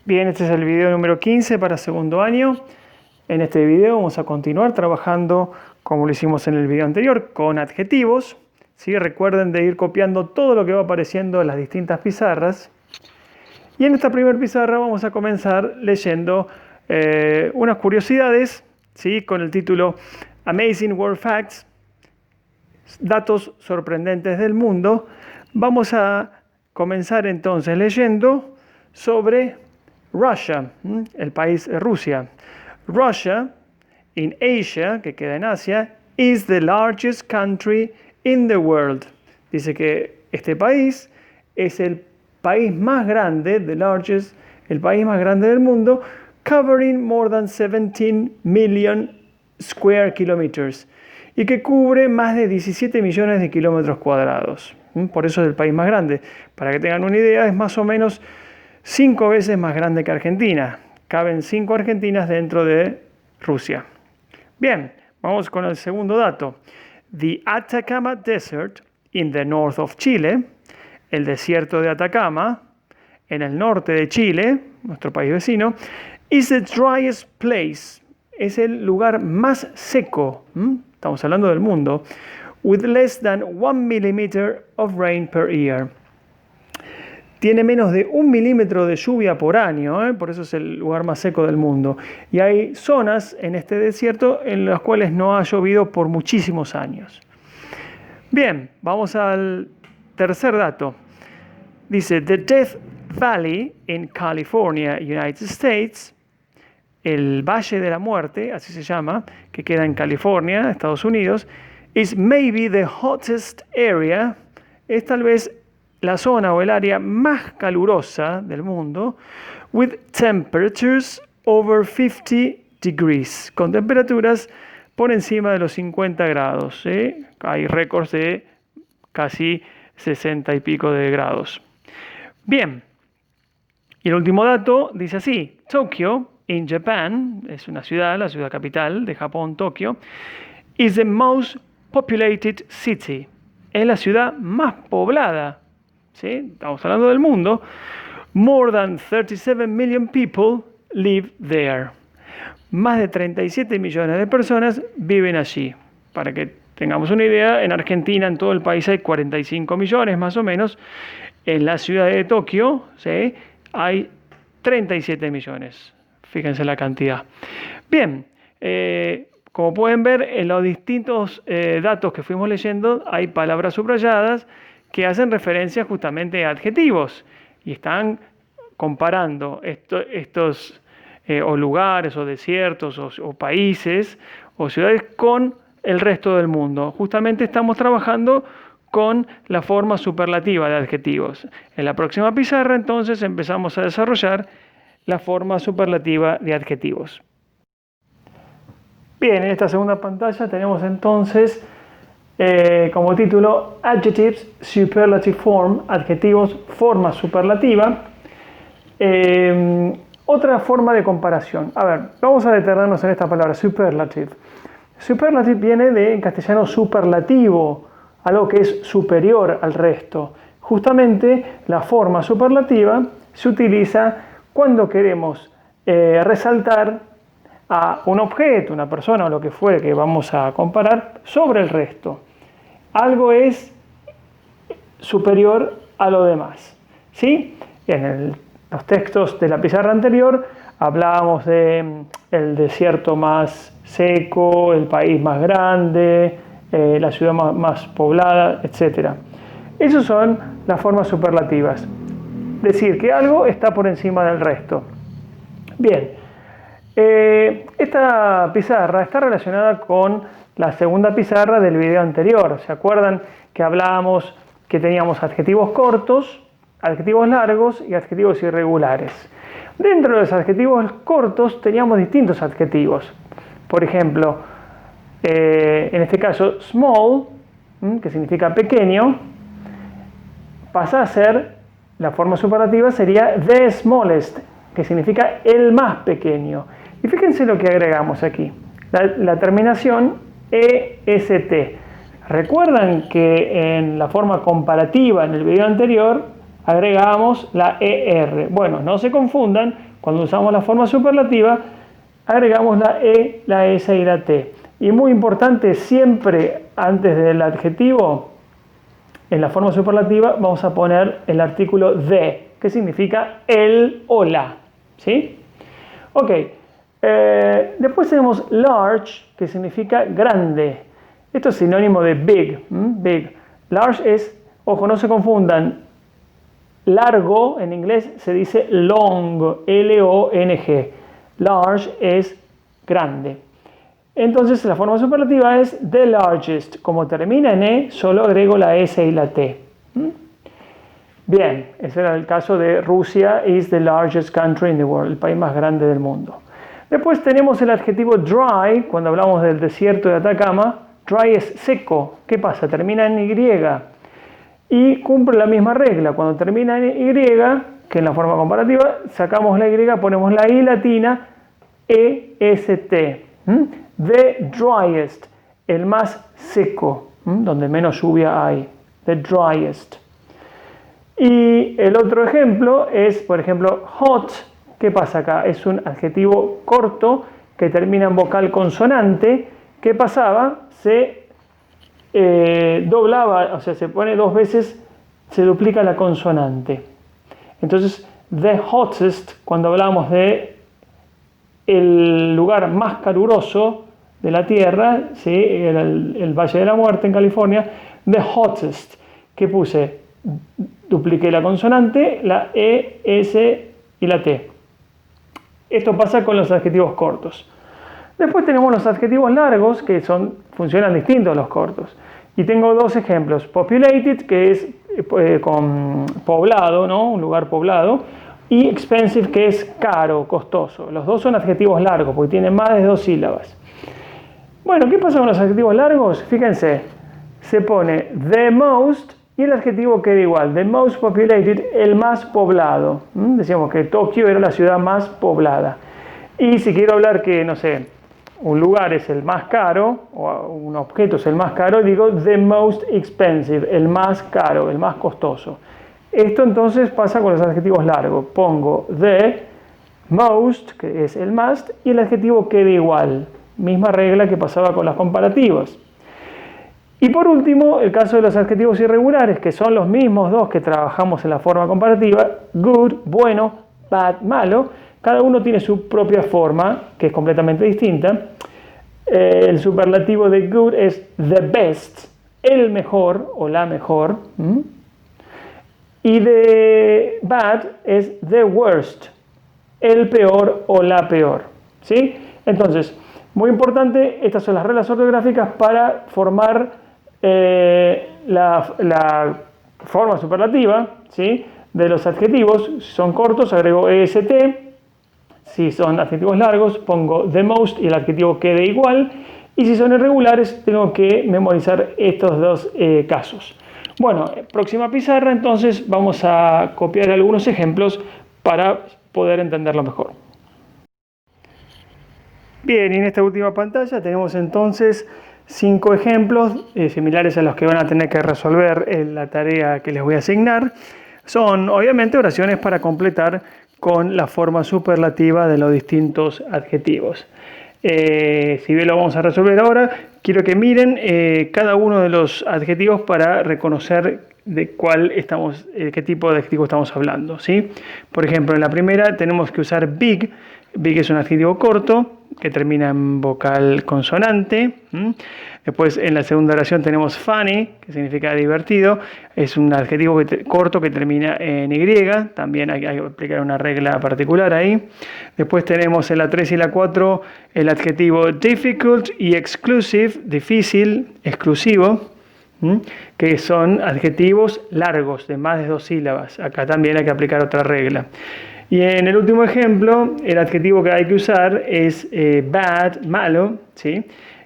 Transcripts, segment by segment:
Bien, este es el video número 15 para segundo año. En este video vamos a continuar trabajando como lo hicimos en el video anterior con adjetivos. ¿Sí? Recuerden de ir copiando todo lo que va apareciendo en las distintas pizarras. Y en esta primera pizarra vamos a comenzar leyendo unas curiosidades, ¿sí? Con el título Amazing World Facts, datos sorprendentes del mundo. Vamos a comenzar entonces leyendo sobre Russia, el país de Rusia. Russia, in Asia, que queda en Asia, is the largest country in the world. Dice que este país es el país más grande, the largest, el país más grande del mundo, covering more than 17 million square kilometers, y que cubre más de 17 millones de kilómetros cuadrados. Por eso es el país más grande. Para que tengan una idea, es más o menos 5 veces más grande que Argentina. Caben 5 Argentinas dentro de Rusia. Bien, vamos con el segundo dato. The Atacama Desert in the north of Chile, el desierto de Atacama, en el norte de Chile, nuestro país vecino, is the driest place, es el lugar más seco, estamos hablando del mundo, with less than 1 millimeter of rain per year. Tiene menos de 1 milímetro de lluvia por año, por eso es el lugar más seco del mundo. Y hay zonas en este desierto en las cuales no ha llovido por muchísimos años. Bien, vamos al tercer dato. Dice, the Death Valley in California, United States, el Valle de la Muerte, así se llama, que queda en California, Estados Unidos, is maybe the hottest area, es tal vez la zona o el área más calurosa del mundo, with temperatures over 50 degrees, con temperaturas por encima de los 50 grados. Hay récords de casi 60 y pico de grados. Bien, y el último dato dice así, Tokyo, in Japan, es una ciudad, la ciudad capital de Japón, Tokio, is the most populated city, es la ciudad más poblada. ¿Sí? Estamos hablando del mundo. More than 37 million people live there. Más de 37 millones de personas viven allí. Para que tengamos una idea, en Argentina, en todo el país hay 45 millones más o menos. En la ciudad de Tokio, ¿sí? Hay 37 millones. Fíjense la cantidad. Bien, como pueden ver, en los distintos datos que fuimos leyendo hay palabras subrayadas que hacen referencia justamente a adjetivos y están comparando estos o lugares o desiertos o países o ciudades con el resto del mundo. Justamente estamos trabajando con la forma superlativa de adjetivos. En la próxima pizarra entonces empezamos a desarrollar la forma superlativa de adjetivos. Bien, en esta segunda pantalla tenemos entonces como título Adjectives Superlative Form, adjetivos forma superlativa. Otra forma de comparación. A ver, vamos a detenernos en esta palabra, superlative. Superlative viene de, en castellano, superlativo, algo que es superior al resto. Justamente la forma superlativa se utiliza cuando queremos resaltar a un objeto, una persona o lo que fuere que vamos a comparar sobre el resto. Algo es superior a lo demás. ¿Sí? En los textos de la pizarra anterior hablábamos de el desierto más seco, el país más grande, la ciudad más poblada, etc. Esas son las formas superlativas. Decir que algo está por encima del resto. Bien, esta pizarra está relacionada con la segunda pizarra del video anterior. ¿Se acuerdan que hablábamos que teníamos adjetivos cortos, adjetivos largos y adjetivos irregulares? Dentro de los adjetivos cortos teníamos distintos adjetivos. Por ejemplo, en este caso small, que significa pequeño, pasa a ser, la forma superlativa sería the smallest, que significa el más pequeño. Y fíjense lo que agregamos aquí. La terminación EST. Recuerdan que en la forma comparativa en el video anterior agregamos la ER. Bueno, no se confundan Cuando usamos la forma superlativa, agregamos la E, la S y la T. Y muy importante, siempre antes del adjetivo, en la forma superlativa, vamos a poner el artículo de, que significa el o la. ¿Sí? Ok. Después tenemos large, que significa grande. Esto es sinónimo de big. Big. Large es, ojo, no se confundan. Largo en inglés se dice long, L-O-N-G. Large es grande. Entonces la forma superlativa es the largest. Como termina en E, solo agrego la S y la T. Bien, ese era el caso de Rusia is the largest country in the world, el país más grande del mundo. Después tenemos el adjetivo dry, cuando hablamos del desierto de Atacama. Dry es seco. ¿Qué pasa? Termina en Y y cumple la misma regla. Cuando termina en Y, que en la forma comparativa, sacamos la Y, ponemos la I latina, E-S-T. The driest, el más seco, donde menos lluvia hay. The driest. Y el otro ejemplo es, por ejemplo, hot. ¿Qué pasa acá? Es un adjetivo corto que termina en vocal consonante. ¿Qué pasaba? Se doblaba, o sea, se pone dos veces, se duplica la consonante. Entonces, the hottest, cuando hablamos de el lugar más caluroso de la Tierra, ¿sí? el Valle de la Muerte en California, the hottest. ¿Qué puse? Dupliqué la consonante, la E, S y la T. Esto pasa con los adjetivos cortos. Después tenemos los adjetivos largos, que funcionan distintos a los cortos. Y tengo dos ejemplos. Populated, que es con poblado, ¿no? Un lugar poblado. Y expensive, que es caro, costoso. Los dos son adjetivos largos, porque tienen más de 2 sílabas. Bueno, ¿qué pasa con los adjetivos largos? Fíjense, se pone the most y el adjetivo queda igual. The most populated, el más poblado. Decíamos que Tokio era la ciudad más poblada. Y si quiero hablar que, no sé, un lugar es el más caro, o un objeto es el más caro, digo the most expensive, el más caro, el más costoso. Esto entonces pasa con los adjetivos largos. Pongo the most, que es el más, y el adjetivo queda igual. Misma regla que pasaba con las comparativas. Y por último, el caso de los adjetivos irregulares, que son los mismos dos que trabajamos en la forma comparativa, good, bueno, bad, malo. Cada uno tiene su propia forma, que es completamente distinta. El superlativo de good es the best, el mejor o la mejor. Y de bad es the worst, el peor o la peor. ¿Sí? Entonces, muy importante, estas son las reglas ortográficas para formar la forma superlativa, ¿sí? De los adjetivos. Si son cortos, agrego EST. Si son adjetivos largos, pongo the most y el adjetivo quede igual. Y si son irregulares, tengo que memorizar estos dos casos. Bueno, próxima pizarra, entonces vamos a copiar algunos ejemplos para poder entenderlo mejor. Bien, y en esta última pantalla tenemos entonces 5 ejemplos similares a los que van a tener que resolver en la tarea que les voy a asignar. Son obviamente oraciones para completar con la forma superlativa de los distintos adjetivos. Si bien lo vamos a resolver ahora, quiero que miren cada uno de los adjetivos para reconocer de qué tipo de adjetivo estamos hablando, ¿sí? Por ejemplo, en la primera tenemos que usar big. Big es un adjetivo corto que termina en vocal consonante. Después en la segunda oración tenemos funny, que significa divertido. Es un adjetivo corto que termina en Y. También hay que aplicar una regla particular ahí. Después tenemos en la 3 y la 4 el adjetivo difficult y exclusive, difícil, exclusivo, que son adjetivos largos de más de 2 sílabas. Acá también hay que aplicar otra regla. Y en el último ejemplo, el adjetivo que hay que usar es bad, malo, ¿sí?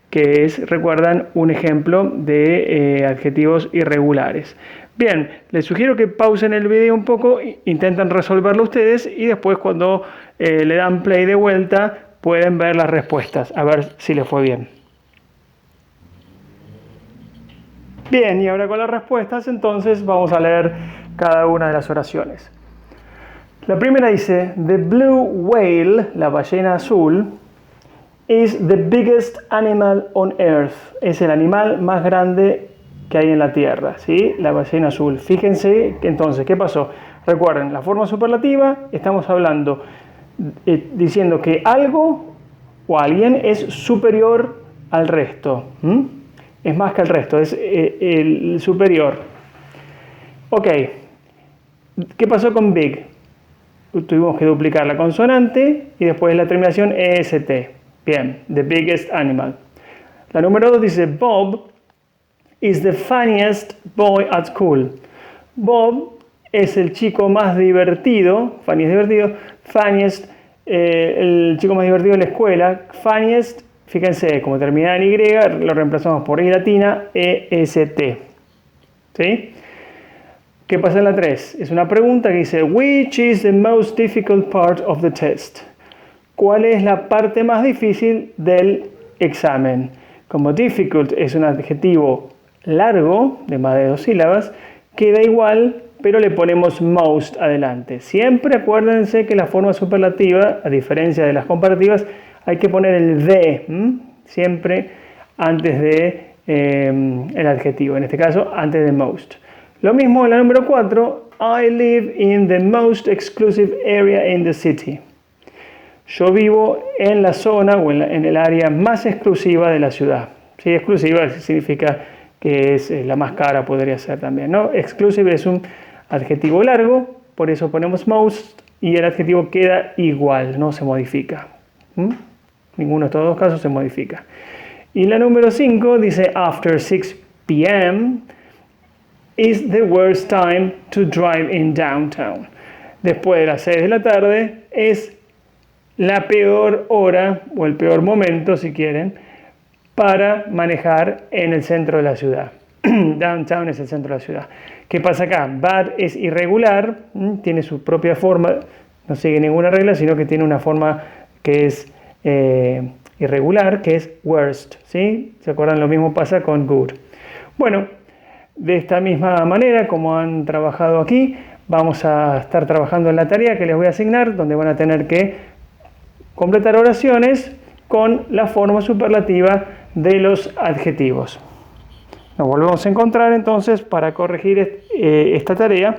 Que es, recuerdan, un ejemplo de adjetivos irregulares. Bien, les sugiero que pausen el video un poco, intenten resolverlo ustedes y después cuando le dan play de vuelta pueden ver las respuestas, a ver si les fue bien. Bien, y ahora con las respuestas entonces vamos a leer cada una de las oraciones. La primera dice, the blue whale, la ballena azul, is the biggest animal on earth. Es el animal más grande que hay en la Tierra, ¿sí? La ballena azul. Fíjense, entonces, ¿qué pasó? Recuerden, la forma superlativa, estamos hablando, diciendo que algo o alguien es superior al resto. Es más que el resto, es el superior. Ok, ¿qué pasó con big? Tuvimos que duplicar la consonante y después la terminación EST. Bien, the biggest animal. La número 2 dice, Bob is the funniest boy at school. Bob es el chico más divertido, funny es divertido, funniest, el chico más divertido en la escuela. Funniest, fíjense, como termina en Y, lo reemplazamos por I latina, EST. ¿Sí? ¿Qué pasa en la 3? Es una pregunta que dice, which is the most difficult part of the test? ¿Cuál es la parte más difícil del examen? Como difficult es un adjetivo largo, de más de 2 sílabas, queda igual, pero le ponemos most adelante. Siempre acuérdense que la forma superlativa, a diferencia de las comparativas, hay que poner el de, siempre antes de el adjetivo, en este caso antes de most. Lo mismo en la número 4, I live in the most exclusive area in the city. Yo vivo en la zona o en el área más exclusiva de la ciudad. ¿Sí? Exclusiva significa que es la más cara, podría ser también, ¿no? Exclusive es un adjetivo largo, por eso ponemos most y el adjetivo queda igual, no se modifica. Ninguno de estos dos casos se modifica. Y la número 5 dice, after 6 p.m. is the worst time to drive in downtown. Después de las 6 de la tarde es la peor hora o el peor momento, si quieren, para manejar en el centro de la ciudad. Downtown es el centro de la ciudad. ¿Qué pasa acá? Bad es irregular, tiene su propia forma, no sigue ninguna regla, sino que tiene una forma que es irregular, que es worst. ¿Sí? ¿Se acuerdan? Lo mismo pasa con good. Bueno, de esta misma manera, como han trabajado aquí, vamos a estar trabajando en la tarea que les voy a asignar, donde van a tener que completar oraciones con la forma superlativa de los adjetivos. Nos volvemos a encontrar entonces para corregir esta tarea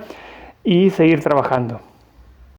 y seguir trabajando.